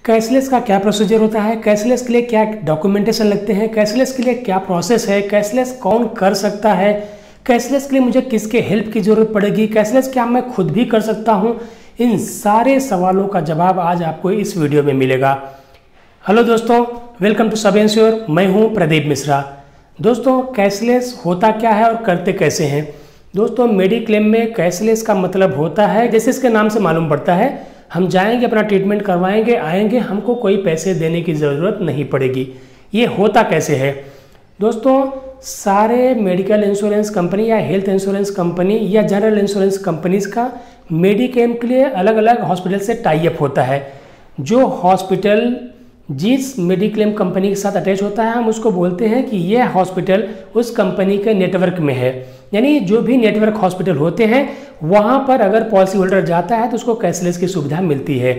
Cashless का क्या procedure होता है, कैशलेस के लिए क्या डॉक्यूमेंटेशन लगते हैं, कैशलेस के लिए क्या प्रोसेस है, कैशलेस कौन कर सकता है, कैशलेस के लिए मुझे किसके हेल्प की ज़रूरत पड़ेगी, कैशलेस क्या मैं खुद भी कर सकता हूं, इन सारे सवालों का जवाब आज आपको इस वीडियो में मिलेगा। हेलो दोस्तों, वेलकम टू सब इंश्योर। मैं हूं प्रदीप मिश्रा। दोस्तों, कैशलेस होता क्या है और करते कैसे हैं। दोस्तों, मेडिक्लेम में कैशलेस का मतलब होता है, जैसे इसके नाम से मालूम पड़ता है, हम जाएंगे, अपना ट्रीटमेंट करवाएंगे, आएंगे, हमको कोई पैसे देने की ज़रूरत नहीं पड़ेगी। ये होता कैसे है दोस्तों, सारे मेडिकल इंश्योरेंस कंपनी या हेल्थ इंश्योरेंस कंपनी या जनरल इंश्योरेंस कंपनीज का मेडिक्लेम के लिए अलग अलग हॉस्पिटल से टाई अप होता है। जो हॉस्पिटल जिस मेडिक्लेम कंपनी के साथ अटैच होता है, हम उसको बोलते हैं कि यह हॉस्पिटल उस कंपनी के नेटवर्क में है। यानी जो भी नेटवर्क हॉस्पिटल होते हैं वहाँ पर अगर पॉलिसी होल्डर जाता है तो उसको कैशलेस की सुविधा मिलती है।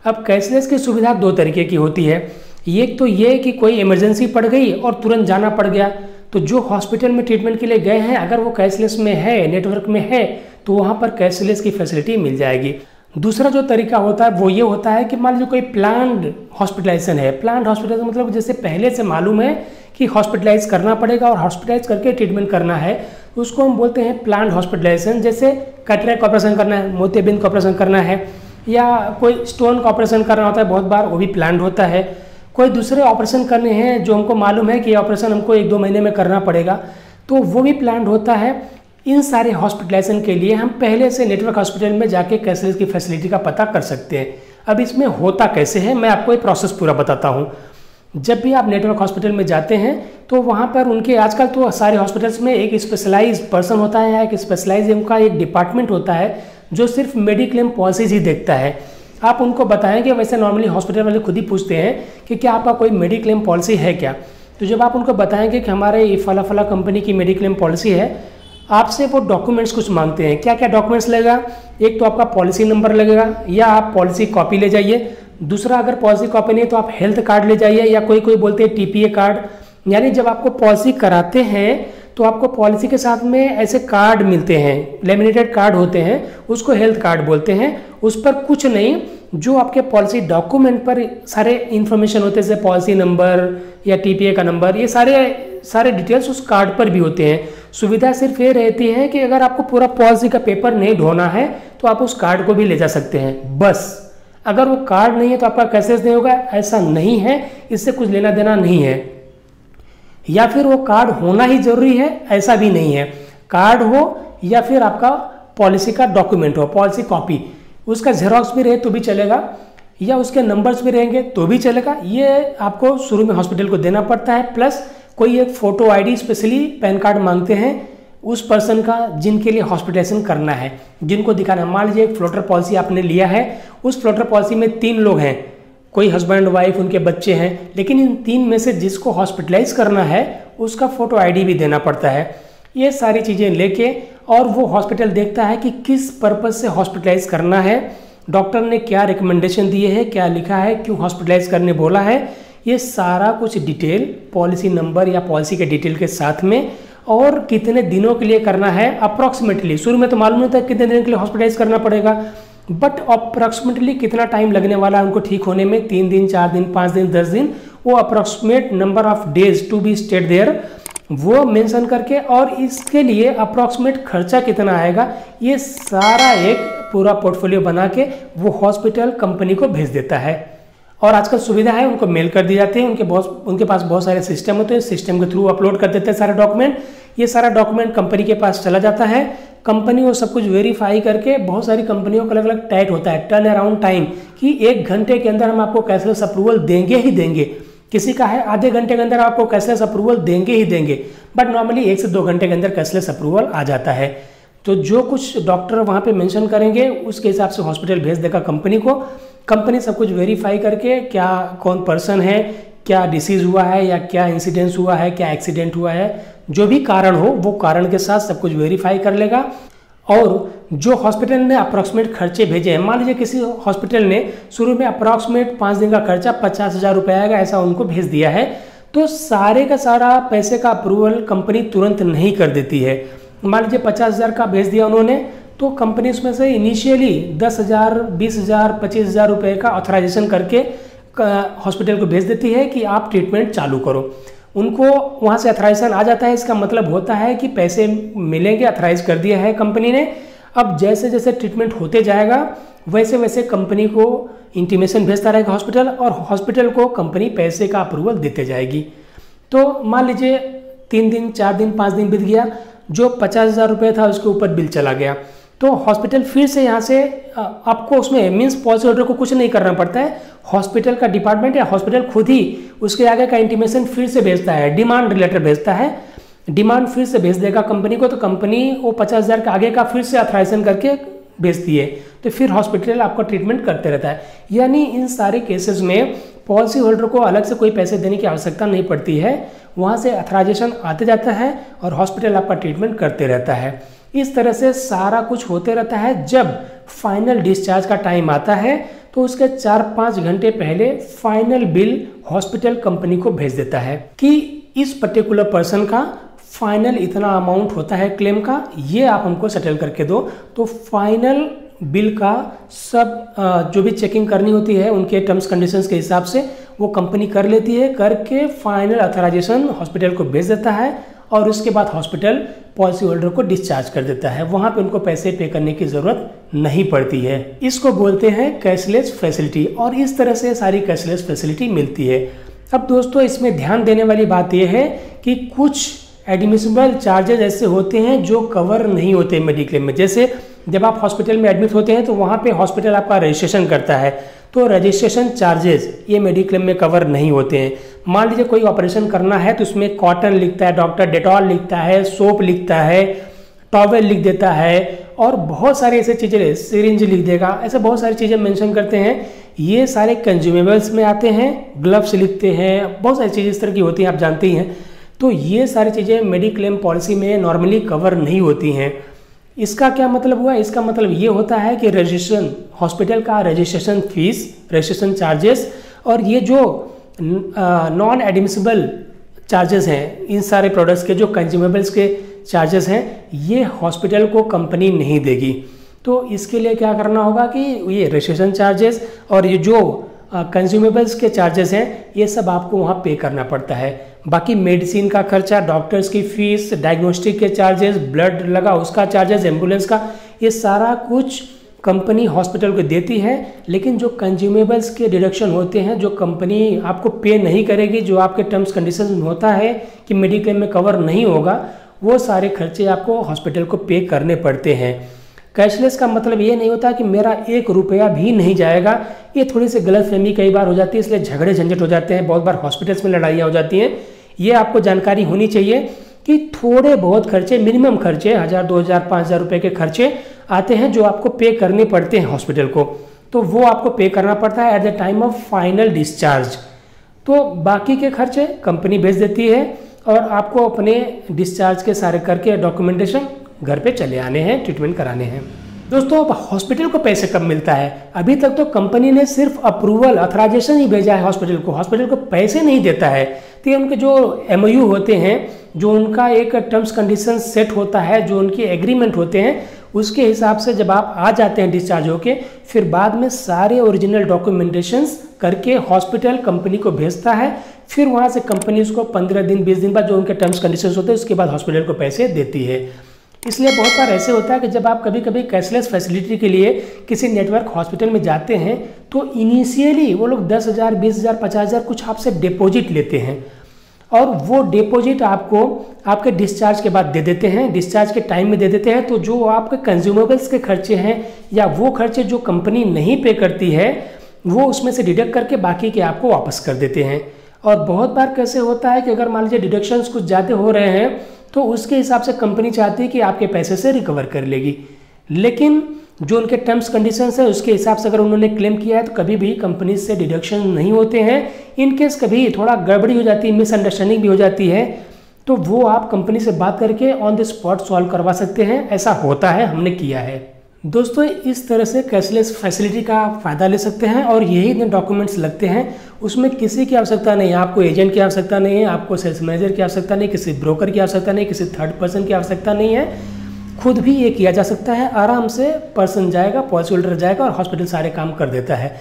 अब कैशलेस की सुविधा दो तरीके की होती है। एक तो ये कि कोई इमरजेंसी पड़ गई और तुरंत जाना पड़ गया, तो जो हॉस्पिटल में ट्रीटमेंट के लिए गए हैं अगर वो कैशलेस में है, नेटवर्क में है, तो वहाँ पर कैशलेस की फैसिलिटी मिल जाएगी। दूसरा जो तरीका होता है वो ये होता है कि मान लीजिए कोई प्लान्ड हॉस्पिटलाइजेशन है। प्लान्ड हॉस्पिटलाइजेशन मतलब जैसे पहले से मालूम है कि हॉस्पिटलाइज करना पड़ेगा और हॉस्पिटलाइज करके ट्रीटमेंट करना है, उसको हम बोलते हैं प्लान्ड हॉस्पिटलाइजेशन। जैसे कैटरेक्ट ऑपरेशन करना है, मोतियाबिंद का ऑपरेशन करना है, या कोई स्टोन का ऑपरेशन करना होता है, बहुत बार वो भी प्लान्ड होता है। कोई दूसरे ऑपरेशन करने हैं जो हमको मालूम है कि ये ऑपरेशन हमको 1-2 महीने में करना पड़ेगा, तो वो भी प्लान्ड होता है। इन सारे हॉस्पिटलाइजेशन के लिए हम पहले से नेटवर्क हॉस्पिटल में जाके कैशलेस की फैसिलिटी का पता कर सकते हैं। अब इसमें होता कैसे है, मैं आपको ये प्रोसेस पूरा बताता हूँ। जब भी आप नेटवर्क हॉस्पिटल में जाते हैं तो वहाँ पर उनके आजकल तो सारे हॉस्पिटल्स में एक स्पेशलाइज पर्सन होता है या एक स्पेशलाइज उनका एक डिपार्टमेंट होता है जो सिर्फ मेडिक्लेम पॉलिसीज ही देखता है। आप उनको बताएंगे, वैसे नॉर्मली हॉस्पिटल वाले खुद ही पूछते हैं कि क्या आपका कोई मेडिक्लेम पॉलिसी है क्या। तो जब आप उनको बताएंगे कि हमारे ये फला फला कंपनी की मेडिक्लेम पॉलिसी है, आपसे वो डॉक्यूमेंट्स कुछ मांगते हैं। क्या क्या डॉक्यूमेंट्स लगेगा, एक तो आपका पॉलिसी नंबर लगेगा या आप पॉलिसी कॉपी ले जाइए। दूसरा, अगर पॉलिसी कॉपी नहीं तो आप हेल्थ कार्ड ले जाइए, या कोई कोई बोलते हैं टीपीए कार्ड। यानी जब आपको पॉलिसी कराते हैं तो आपको पॉलिसी के साथ में ऐसे कार्ड मिलते हैं, लेमिनेटेड कार्ड होते हैं, उसको हेल्थ कार्ड बोलते हैं। उस पर कुछ नहीं, जो आपके पॉलिसी डॉक्यूमेंट पर सारे इन्फॉर्मेशन होते हैं, जैसे पॉलिसी नंबर या टीपीए का नंबर, ये सारे डिटेल्स उस कार्ड पर भी होते हैं। सुविधा सिर्फ ये रहती है कि अगर आपको पूरा पॉलिसी का पेपर नहीं ढोना है तो आप उस कार्ड को भी ले जा सकते हैं। बस अगर वो कार्ड नहीं है तो आपका कैशलेस नहीं होगा, ऐसा नहीं है, इससे कुछ लेना देना नहीं है। या फिर वो कार्ड होना ही जरूरी है, ऐसा भी नहीं है। कार्ड हो या फिर आपका पॉलिसी का डॉक्यूमेंट हो, पॉलिसी कॉपी, उसका जेरॉक्स भी रहे तो भी चलेगा, या उसके नंबर्स भी रहेंगे तो भी चलेगा। ये आपको शुरू में हॉस्पिटल को देना पड़ता है। प्लस कोई एक photo ID, specially pan card मांगते हैं उस पर्सन का जिनके लिए हॉस्पिटलाइजेशन करना है, जिनको दिखाना है। मान लीजिए एक फ्लोटर पॉलिसी आपने लिया है, उस फ्लोटर पॉलिसी में 3 लोग हैं, कोई हस्बैंड वाइफ, उनके बच्चे हैं, लेकिन इन 3 में से जिसको हॉस्पिटलाइज करना है उसका फोटो आईडी भी देना पड़ता है। ये सारी चीज़ें लेके और वो हॉस्पिटल देखता है कि किस पर्पज़ से हॉस्पिटलाइज करना है, डॉक्टर ने क्या रिकमेंडेशन दिए है, क्या लिखा है, क्यों हॉस्पिटलाइज करने बोला है, ये सारा कुछ डिटेल पॉलिसी नंबर या पॉलिसी के डिटेल के साथ में, और कितने दिनों के लिए करना है अप्रॉक्सीमेटली। शुरू में तो मालूम नहीं था कितने दिन के लिए हॉस्पिटलाइज करना पड़ेगा, बट अप्रॉक्सीमेटली कितना टाइम लगने वाला है उनको ठीक होने में, 3 दिन, 4 दिन, 5 दिन, 10 दिन, वो approximate number of days to be stayed there वो मेंशन करके, और इसके लिए अप्रॉक्सीमेट खर्चा कितना आएगा, ये सारा एक पूरा पोर्टफोलियो बना के वो हॉस्पिटल कंपनी को भेज देता है। और आजकल सुविधा है, उनको मेल कर दी जाती है, उनके पास बहुत सारे सिस्टम होते हैं, सिस्टम के थ्रू अपलोड कर देते हैं सारे डॉक्यूमेंट। ये सारा डॉक्यूमेंट कंपनी के पास चला जाता है, कंपनी वो सब कुछ वेरीफाई करके, बहुत सारी कंपनियों का अलग अलग टाइट होता है टर्न अराउंड टाइम, कि 1 घंटे के अंदर हम आपको कैशलेस अप्रूवल देंगे ही देंगे। किसी का है आधे घंटे के अंदर आपको कैशलेस अप्रूवल देंगे ही देंगे, बट नॉर्मली 1 से 2 घंटे के अंदर कैशलेस अप्रूवल आ जाता है। तो जो कुछ डॉक्टर वहाँ पे मेंशन करेंगे उसके हिसाब से हॉस्पिटल भेज देगा कंपनी को। कंपनी सब कुछ वेरीफाई करके, क्या कौन पर्सन है, क्या डिसीज़ हुआ है, या क्या इंसिडेंस हुआ है, क्या एक्सीडेंट हुआ है, जो भी कारण हो वो कारण के साथ सब कुछ वेरीफाई कर लेगा। और जो हॉस्पिटल ने अप्रॉक्सीमेट खर्चे भेजे हैं, मान लीजिए किसी हॉस्पिटल ने शुरू में अप्रॉक्सीमेट 5 दिन का खर्चा 50,000 रुपये आएगा, ऐसा उनको भेज दिया है, तो सारे का सारा पैसे का अप्रूवल कंपनी तुरंत नहीं कर देती है। मान लीजिए 50,000 का भेज दिया उन्होंने, तो कंपनी उसमें से इनिशियली 10,000, 20,000, 25,000 रुपये का ऑथराइजेशन करके हॉस्पिटल को भेज देती है कि आप ट्रीटमेंट चालू करो। उनको वहाँ से अथराइजेशन आ जाता है। इसका मतलब होता है कि पैसे मिलेंगे, अथराइज कर दिया है कंपनी ने। अब जैसे जैसे ट्रीटमेंट होते जाएगा वैसे वैसे कंपनी को इंटीमेशन भेजता रहेगा हॉस्पिटल, और हॉस्पिटल को कंपनी पैसे का अप्रूवल देते जाएगी। तो मान लीजिए 3 दिन 4 दिन 5 दिन बीत गया, जो 50,000 रुपये था उसके ऊपर बिल चला गया, तो हॉस्पिटल फिर से यहाँ से आपको उसमें मीन्स पॉलिसी होल्डर को कुछ नहीं करना पड़ता है। हॉस्पिटल का डिपार्टमेंट या हॉस्पिटल खुद ही उसके आगे का इंटीमेशन फिर से भेजता है, डिमांड लेटर भेजता है, डिमांड फिर से भेज देगा कंपनी को। तो कंपनी वो 50,000 के आगे का फिर से अथराइजेशन करके भेजती है, तो फिर हॉस्पिटल आपका ट्रीटमेंट करते रहता है। यानी इन सारे केसेस में पॉलिसी होल्डर को अलग से कोई पैसे देने की आवश्यकता नहीं पड़ती है, वहाँ से अथराइजेशन आते जाता है और हॉस्पिटल आपका ट्रीटमेंट करते रहता है। इस तरह से सारा कुछ होते रहता है। जब फाइनल डिस्चार्ज का टाइम आता है तो उसके 4-5 घंटे पहले फाइनल बिल हॉस्पिटल कंपनी को भेज देता है कि इस पर्टिकुलर पर्सन का फाइनल इतना अमाउंट होता है क्लेम का, ये आप हमको सेटल करके दो। तो फाइनल बिल का सब जो भी चेकिंग करनी होती है उनके टर्म्स कंडीशंस के हिसाब से वो कंपनी कर लेती है, करके फाइनल अथराइजेशन हॉस्पिटल को भेज देता है और उसके बाद हॉस्पिटल पॉलिसी होल्डर को डिस्चार्ज कर देता है। वहाँ पे उनको पैसे पे करने की ज़रूरत नहीं पड़ती है। इसको बोलते हैं कैशलेस फैसिलिटी, और इस तरह से सारी कैशलेस फैसिलिटी मिलती है। अब दोस्तों इसमें ध्यान देने वाली बात यह है कि कुछ एडमिसिबल चार्जेस ऐसे होते हैं जो कवर नहीं होते मेडिक्लेम में। जैसे जब आप हॉस्पिटल में एडमिट होते हैं तो वहाँ पे हॉस्पिटल आपका रजिस्ट्रेशन करता है, तो रजिस्ट्रेशन चार्जेस ये मेडिक्लेम में कवर नहीं होते हैं। मान लीजिए कोई ऑपरेशन करना है तो उसमें कॉटन लिखता है, डॉक्टर डेटॉल लिखता है, सोप लिखता है, टॉवेल लिख देता है, और बहुत सारी ऐसी चीज़ें, सिरिंज लिख देगा, ऐसे बहुत सारी चीज़ें मेंशन करते हैं। ये सारे कंज्यूमेबल्स में आते हैं, ग्लव्स लिखते हैं, बहुत सारी चीज़ें इस तरह की होती हैं, आप जानते ही हैं। तो ये सारी चीज़ें मेडिक्लेम पॉलिसी में नॉर्मली कवर नहीं होती हैं। इसका क्या मतलब हुआ? इसका मतलब ये होता है कि रजिस्ट्रेशन, हॉस्पिटल का रजिस्ट्रेशन फीस, रजिस्ट्रेशन चार्जेस, और ये जो नॉन एडमिसिबल चार्जेस हैं इन सारे प्रोडक्ट्स के, जो कंज्यूमेबल्स के चार्जेस हैं, ये हॉस्पिटल को कंपनी नहीं देगी। तो इसके लिए क्या करना होगा कि ये रजिस्ट्रेशन चार्जेस और ये जो कंज्यूमेबल्स के चार्जेस हैं ये सब आपको वहाँ पे करना पड़ता है। बाकी मेडिसिन का खर्चा, डॉक्टर्स की फीस, डायग्नोस्टिक के चार्जेस, ब्लड लगा उसका चार्जेस, एम्बुलेंस का, ये सारा कुछ कंपनी हॉस्पिटल को देती है। लेकिन जो कंज्यूमेबल्स के डिडक्शन होते हैं, जो कंपनी आपको पे नहीं करेगी, जो आपके टर्म्स कंडीशन होता है कि मेडिक्लेम में कवर नहीं होगा, वो सारे खर्चे आपको हॉस्पिटल को पे करने पड़ते हैं। कैशलेस का मतलब ये नहीं होता कि मेरा 1 रुपया भी नहीं जाएगा। ये थोड़ी सी गलतफहमी कई बार हो जाती है, इसलिए झगड़े झंझट हो जाते हैं, बहुत बार हॉस्पिटल्स में लड़ाइयाँ हो जाती हैं। ये आपको जानकारी होनी चाहिए कि थोड़े बहुत खर्चे, मिनिमम खर्चे 1000, 2000, 5000 रुपये के खर्चे आते हैं जो आपको पे करने पड़ते हैं हॉस्पिटल को, तो वो आपको पे करना पड़ता है at the time of final discharge. तो बाकी के खर्चे कंपनी भेज देती है और आपको अपने डिस्चार्ज के सारे करके डॉक्यूमेंटेशन घर पे चले आने हैं, ट्रीटमेंट कराने हैं। दोस्तों अब हॉस्पिटल को पैसे कब मिलता है? अभी तक तो कंपनी ने सिर्फ अप्रूवल, अथराइजेशन ही भेजा है हॉस्पिटल को पैसे नहीं देता है। तो ये उनके जो MOU होते हैं, जो उनका एक टर्म्स कंडीशन सेट होता है, जो उनके एग्रीमेंट होते हैं, उसके हिसाब से जब आप आ जाते हैं डिस्चार्ज होके, फिर बाद में सारे ओरिजिनल डॉक्यूमेंटेशंस करके हॉस्पिटल कंपनी को भेजता है। फिर वहाँ से कंपनी उसको 15 दिन 20 दिन बाद जो उनके टर्म्स कंडीशंस होते हैं उसके बाद हॉस्पिटल को पैसे देती है। इसलिए बहुत बार ऐसे होता है कि जब आप कभी कभी कैशलेस फैसिलिटी के लिए किसी नेटवर्क हॉस्पिटल में जाते हैं तो इनिशियली वो लोग 10,000, 20,000, 50,000 कुछ आपसे डिपॉजिट लेते हैं, और वो डिपॉजिट आपको आपके डिस्चार्ज के बाद दे देते हैं, डिस्चार्ज के टाइम में दे देते हैं। तो जो आपके कंज्यूमेबल्स के खर्चे हैं या वो खर्चे जो कंपनी नहीं पे करती है, वो उसमें से डिडक्ट करके बाकी के आपको वापस कर देते हैं। और बहुत बार कैसे होता है कि अगर मान लीजिए डिडक्शंस कुछ ज़्यादा हो रहे हैं तो उसके हिसाब से कंपनी चाहती है कि आपके पैसे से रिकवर कर लेगी, लेकिन जो उनके टर्म्स कंडीशंस है उसके हिसाब से अगर उन्होंने क्लेम किया है तो कभी भी कंपनी से डिडक्शन नहीं होते हैं। इनकेस कभी थोड़ा गड़बड़ी हो जाती है, मिसअंडरस्टैंडिंग भी हो जाती है, तो वो आप कंपनी से बात करके ऑन द स्पॉट सॉल्व करवा सकते हैं। ऐसा होता है, हमने किया है। दोस्तों इस तरह से कैशलेस फैसिलिटी का फ़ायदा ले सकते हैं और यही डॉक्यूमेंट्स लगते हैं, उसमें किसी की आवश्यकता नहीं है, आपको एजेंट की आवश्यकता नहीं है, आपको सेल्स मैनेजर की आवश्यकता नहीं, किसी ब्रोकर की आवश्यकता नहीं, किसी थर्ड पर्सन की आवश्यकता नहीं है, खुद भी ये किया जा सकता है। आराम से पर्सन जाएगा, पॉलिसी होल्डर जाएगा और हॉस्पिटल सारे काम कर देता है।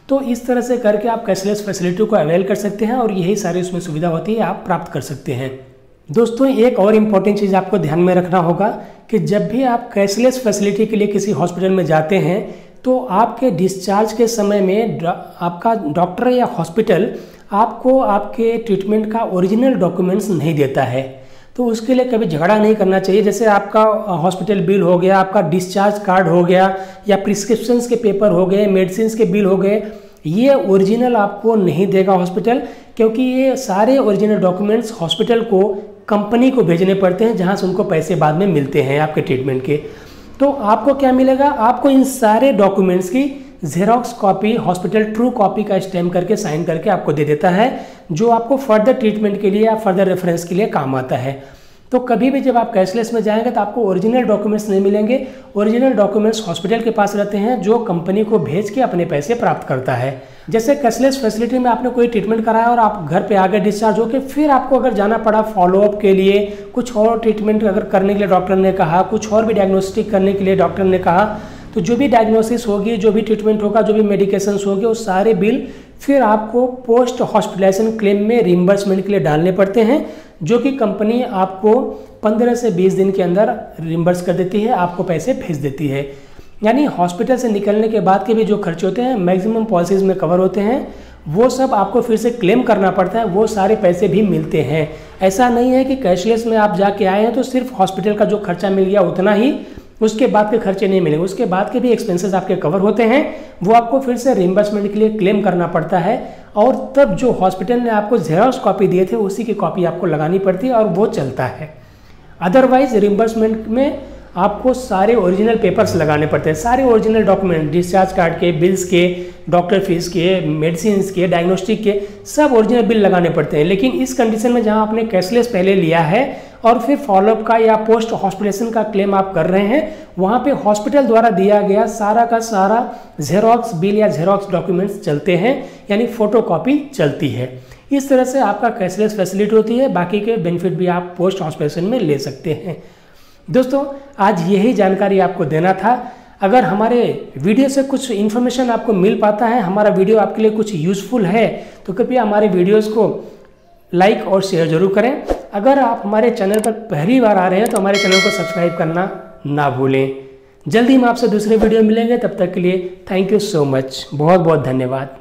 तो इस तरह से करके आप कैशलेस फैसिलिटी को अवेल कर सकते हैं और यही सारी उसमें सुविधा होती है, आप प्राप्त कर सकते हैं। दोस्तों एक और इम्पॉर्टेंट चीज़ आपको ध्यान में रखना होगा कि जब भी आप कैशलेस फैसिलिटी के लिए किसी हॉस्पिटल में जाते हैं तो आपके डिस्चार्ज के समय में आपका डॉक्टर या हॉस्पिटल आपको आपके ट्रीटमेंट का ओरिजिनल डॉक्यूमेंट्स नहीं देता है। तो उसके लिए कभी झगड़ा नहीं करना चाहिए। जैसे आपका हॉस्पिटल बिल हो गया, आपका डिस्चार्ज कार्ड हो गया, या प्रिस्क्रिप्शंस के पेपर हो गए, मेडिसिन के बिल हो गए, ये ओरिजिनल आपको नहीं देगा हॉस्पिटल, क्योंकि ये सारे ओरिजिनल डॉक्यूमेंट्स हॉस्पिटल को कंपनी को भेजने पड़ते हैं, जहाँ से उनको पैसे बाद में मिलते हैं आपके ट्रीटमेंट के। तो आपको क्या मिलेगा, आपको इन सारे डॉक्यूमेंट्स की xerox copy hospital true copy का स्टैम्प करके साइन करके आपको दे देता है, जो आपको फर्दर ट्रीटमेंट के लिए या फर्दर रेफरेंस के लिए काम आता है। तो कभी भी जब आप कैशलेस में जाएंगे तो आपको ओरिजिनल डॉक्यूमेंट्स नहीं मिलेंगे। ओरिजिनल डॉक्यूमेंट्स हॉस्पिटल के पास रहते हैं, जो कंपनी को भेज के अपने पैसे प्राप्त करता है। जैसे कैशलेस फैसिलिटी में आपने कोई ट्रीटमेंट कराया और आप घर पे आ गए डिस्चार्ज होकर, फिर आपको अगर जाना पड़ा फॉलोअप के लिए, कुछ और ट्रीटमेंट अगर करने के लिए डॉक्टर ने कहा, कुछ और भी डायग्नोस्टिक करने के लिए डॉक्टर ने कहा, तो जो भी डायग्नोसिस होगी, जो भी ट्रीटमेंट होगा, जो भी मेडिकेशंस होंगे, वो सारे बिल फिर आपको पोस्ट हॉस्पिटलाइजेशन क्लेम में रिम्बर्समेंट के लिए डालने पड़ते हैं, जो कि कंपनी आपको 15 से 20 दिन के अंदर रिम्बर्स कर देती है, आपको पैसे भेज देती है। यानी हॉस्पिटल से निकलने के बाद के भी जो खर्चे होते हैं मैक्सिमम पॉलिसीज़ में कवर होते हैं, वो सब आपको फिर से क्लेम करना पड़ता है, वो सारे पैसे भी मिलते हैं। ऐसा नहीं है कि कैशलेस में आप जाके आए हैं तो सिर्फ हॉस्पिटल का जो खर्चा मिल गया उतना ही, उसके बाद के खर्चे नहीं मिलेंगे, उसके बाद के भी एक्सपेंसेस आपके कवर होते हैं, वो आपको फिर से रिम्बर्समेंट के लिए क्लेम करना पड़ता है। और तब जो हॉस्पिटल ने आपको जेरोक्स कॉपी दिए थे उसी की कॉपी आपको लगानी पड़ती है और वो चलता है। अदरवाइज रिम्बर्समेंट में आपको सारे ओरिजिनल पेपर्स लगाने पड़ते हैं, सारे ओरिजिनल डॉक्यूमेंट, डिस्चार्ज कार्ड के, बिल्स के, डॉक्टर फीस के, मेडिसिन के, डायग्नोस्टिक के, सब ओरिजिनल बिल लगाने पड़ते हैं। लेकिन इस कंडीशन में जहां आपने कैशलेस पहले लिया है और फिर फॉलोअप का या पोस्ट हॉस्पिटलाइजेशन का क्लेम आप कर रहे हैं, वहाँ पे हॉस्पिटल द्वारा दिया गया सारा का सारा जेरोक्स बिल या जेरोक्स डॉक्यूमेंट्स चलते हैं, यानी फोटोकॉपी चलती है। इस तरह से आपका कैशलेस फैसिलिटी होती है, बाकी के बेनिफिट भी आप पोस्ट हॉस्पिटलाइजेशन में ले सकते हैं। दोस्तों आज यही जानकारी आपको देना था। अगर हमारे वीडियो से कुछ इन्फॉर्मेशन आपको मिल पाता है, हमारा वीडियो आपके लिए कुछ यूज़फुल है, तो कृपया हमारे वीडियोस को लाइक और शेयर जरूर करें। अगर आप हमारे चैनल पर पहली बार आ रहे हैं तो हमारे चैनल को सब्सक्राइब करना ना भूलें। जल्दी हम आपसे दूसरे वीडियो मिलेंगे, तब तक के लिए थैंक यू सो मच, बहुत बहुत धन्यवाद।